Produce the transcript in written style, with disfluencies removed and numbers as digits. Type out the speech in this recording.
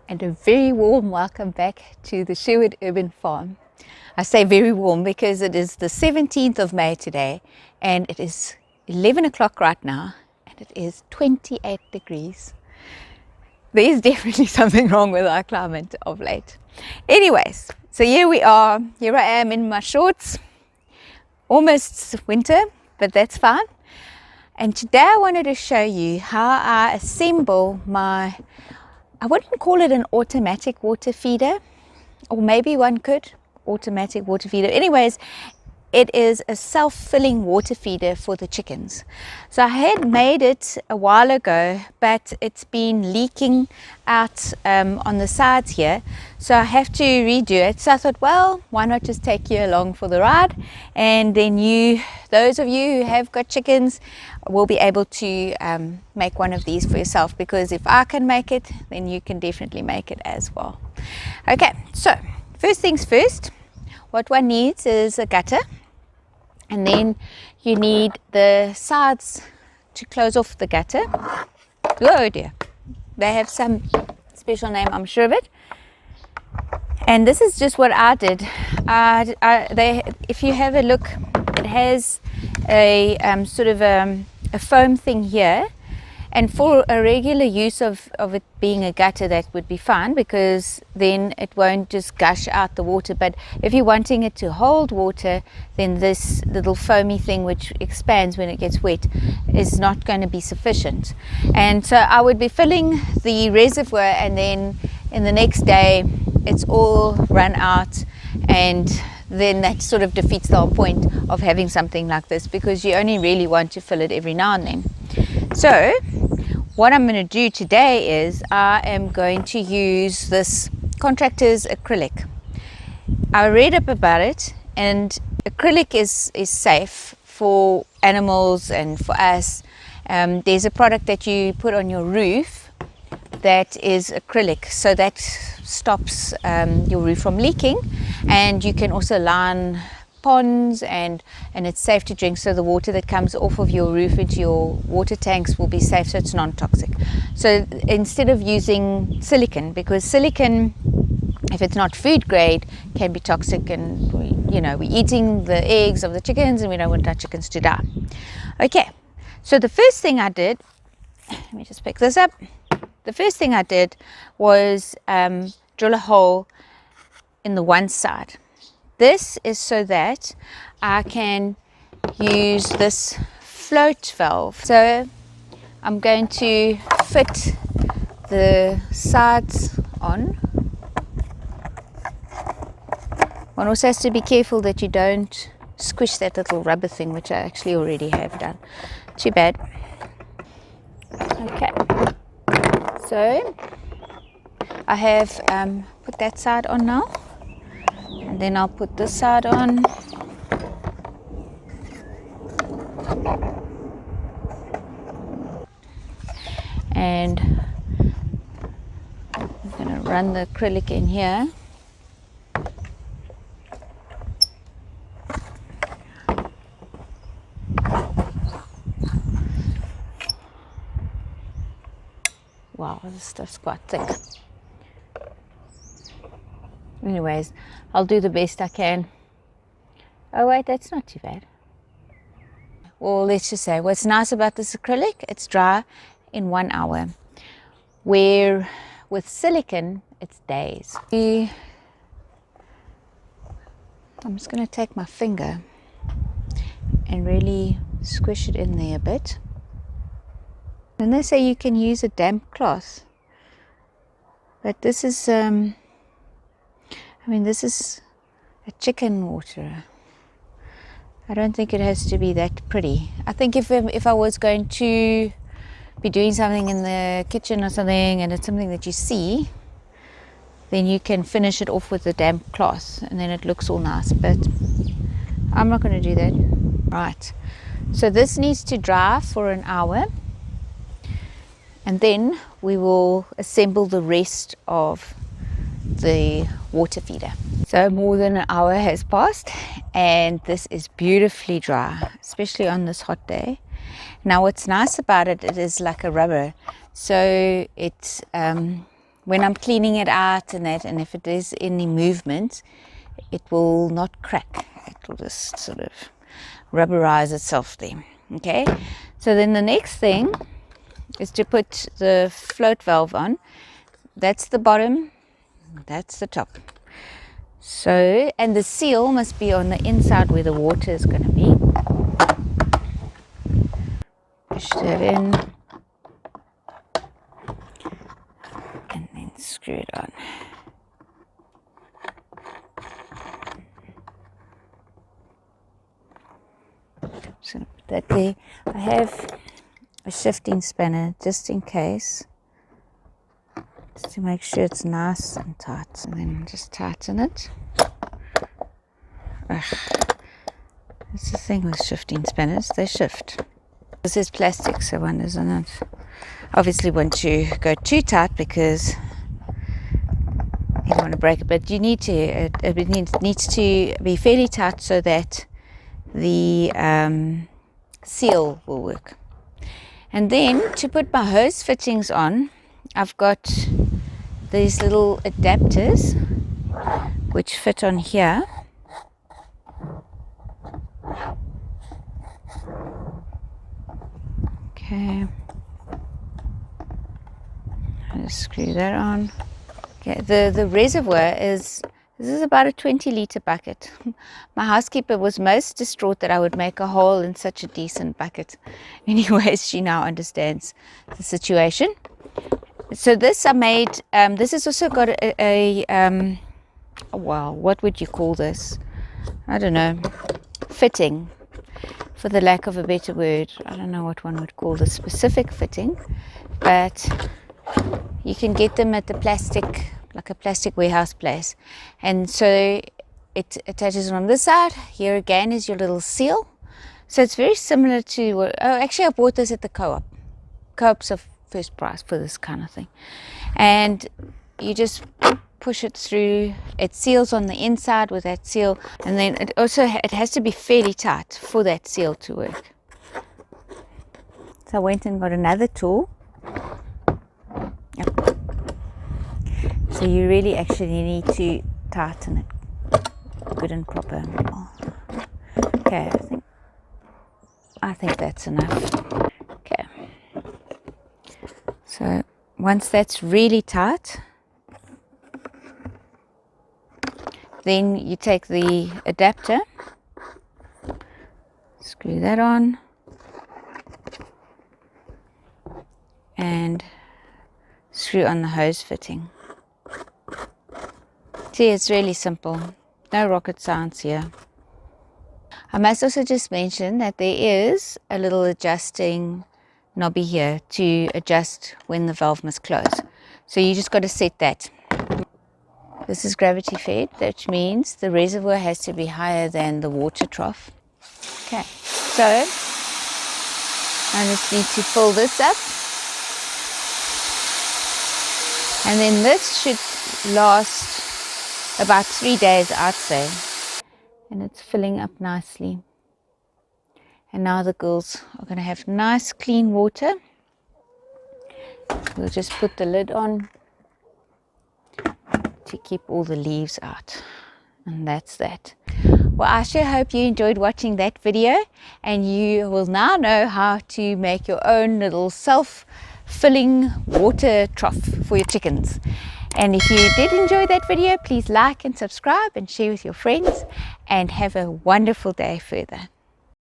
and a very warm welcome back to the Sherwood Urban Farm. I say very warm because it is the 17th of May today and it is 11 o'clock right now and it is 28 degrees. There is definitely something wrong with our climate of late. Anyways, so here we are. Here I am in my shorts. Almost winter, but that's fine. And today I wanted to show you how I assemble my, I wouldn't call it an automatic water feeder, or maybe one could, automatic water feeder. Anyways, it is a self-filling water feeder for the chickens. So I had made it a while ago, but it's been leaking out on the sides here. So I have to redo it. So I thought, well, why not just take you along for the ride? And then those of you who have got chickens will be able to make one of these for yourself, because if I can make it, then you can definitely make it as well. Okay, so first things first, what one needs is a gutter, and then you need the sides to close off the gutter. Oh dear, they have some special name, I'm sure of it. And this is just what I did. If you have a look, it has a sort of a foam thing here. And for a regular use of it being a gutter, that would be fine, because then it won't just gush out the water. But if you're wanting it to hold water, then this little foamy thing, which expands when it gets wet, is not going to be sufficient. And so I would be filling the reservoir, and then in the next day it's all run out, and then that sort of defeats the whole point of having something like this, because you only really want to fill it every now and then. So what I'm going to do today is I am going to use this Contractors acrylic. I read up about it, and acrylic is safe for animals and for us. There's a product that you put on your roof that is acrylic, so that stops your roof from leaking, and you can also line ponds, and it's safe to drink, so the water that comes off of your roof into your water tanks will be safe, so it's non-toxic. So instead of using silicone, because silicone, if it's not food grade, can be toxic, and we're eating the eggs of the chickens and we don't want our chickens to die. Okay, so the first thing I did, let me just pick this up. The first thing I did was drill a hole in the one side. This is so that I can use this float valve. So I'm going to fit the sides on. One also has to be careful that you don't squish that little rubber thing, which I actually already have done. Too bad. Okay, so I have put that side on now. And then I'll put this side on. And I'm going to run the acrylic in here. Wow, this stuff's quite thick. Anyways, I'll do the best I can. Oh wait, that's not too bad. Well, let's just say what's nice about this acrylic, it's dry in 1 hour, where with silicone it's days. I'm just going to take my finger and really squish it in there a bit. And they say you can use a damp cloth, but this is this is a chicken water. I don't think it has to be that pretty. I think if I was going to be doing something in the kitchen or something, and it's something that you see, then you can finish it off with a damp cloth, and then it looks all nice. But I'm not going to do that. Right. So this needs to dry for an hour, and then we will assemble the rest of the water feeder. So more than an hour has passed, and this is beautifully dry, especially on this hot day. Now what's nice about it, it is like a rubber, so it when I'm cleaning it out and that, and if it is any movement, it will not crack. It will just sort of rubberize itself there. Okay, so then the next thing is to put the float valve on. That's the bottom, that's the top. So, and the seal must be on the inside where the water is going to be. Push that in and then screw it on. Just going to put that there. I have a shifting spanner just in case, just to make sure it's nice and tight, and then just tighten it. That's the thing with shifting spanners, they shift. This is plastic, so one doesn't obviously want to go too tight because you don't want to break it, but you need to, it needs to be fairly tight so that the seal will work. And then to put my hose fittings on, I've got these little adapters which fit on here. Okay, I'll just screw that on. Okay, the reservoir is, this is about a 20-litre bucket. My housekeeper was most distraught that I would make a hole in such a decent bucket. Anyways, she now understands the situation. So this I made, this has also got well, what would you call this? I don't know, fitting, for the lack of a better word. I don't know what one would call the specific fitting, but you can get them at the plastic, like a plastic warehouse place. And so it attaches on this side. Here again is your little seal. So it's very similar to, oh, actually I bought this at the co-op. Co-ops are first price for this kind of thing. And you just push it through. It seals on the inside with that seal, and then it also it has to be fairly tight for that seal to work. So I went and got another tool. Yep. So you really actually need to tighten it good and proper. Okay, I think that's enough. Okay. So once that's really tight, then you take the adapter, screw that on, and screw on the hose fitting. See, it's really simple. No rocket science here. I must also just mention that there is a little adjusting knobby here to adjust when the valve must close. So you just got to set that. This is gravity fed, which means the reservoir has to be higher than the water trough. Okay, so I just need to fill this up. And then this should last about 3 days, I'd say. And it's filling up nicely. And now the girls are going to have nice clean water. We'll just put the lid on to keep all the leaves out, and that's that. Well, I sure hope you enjoyed watching that video, and you will now know how to make your own little self-filling water trough for your chickens. And if you did enjoy that video, please like and subscribe and share with your friends, and have a wonderful day further.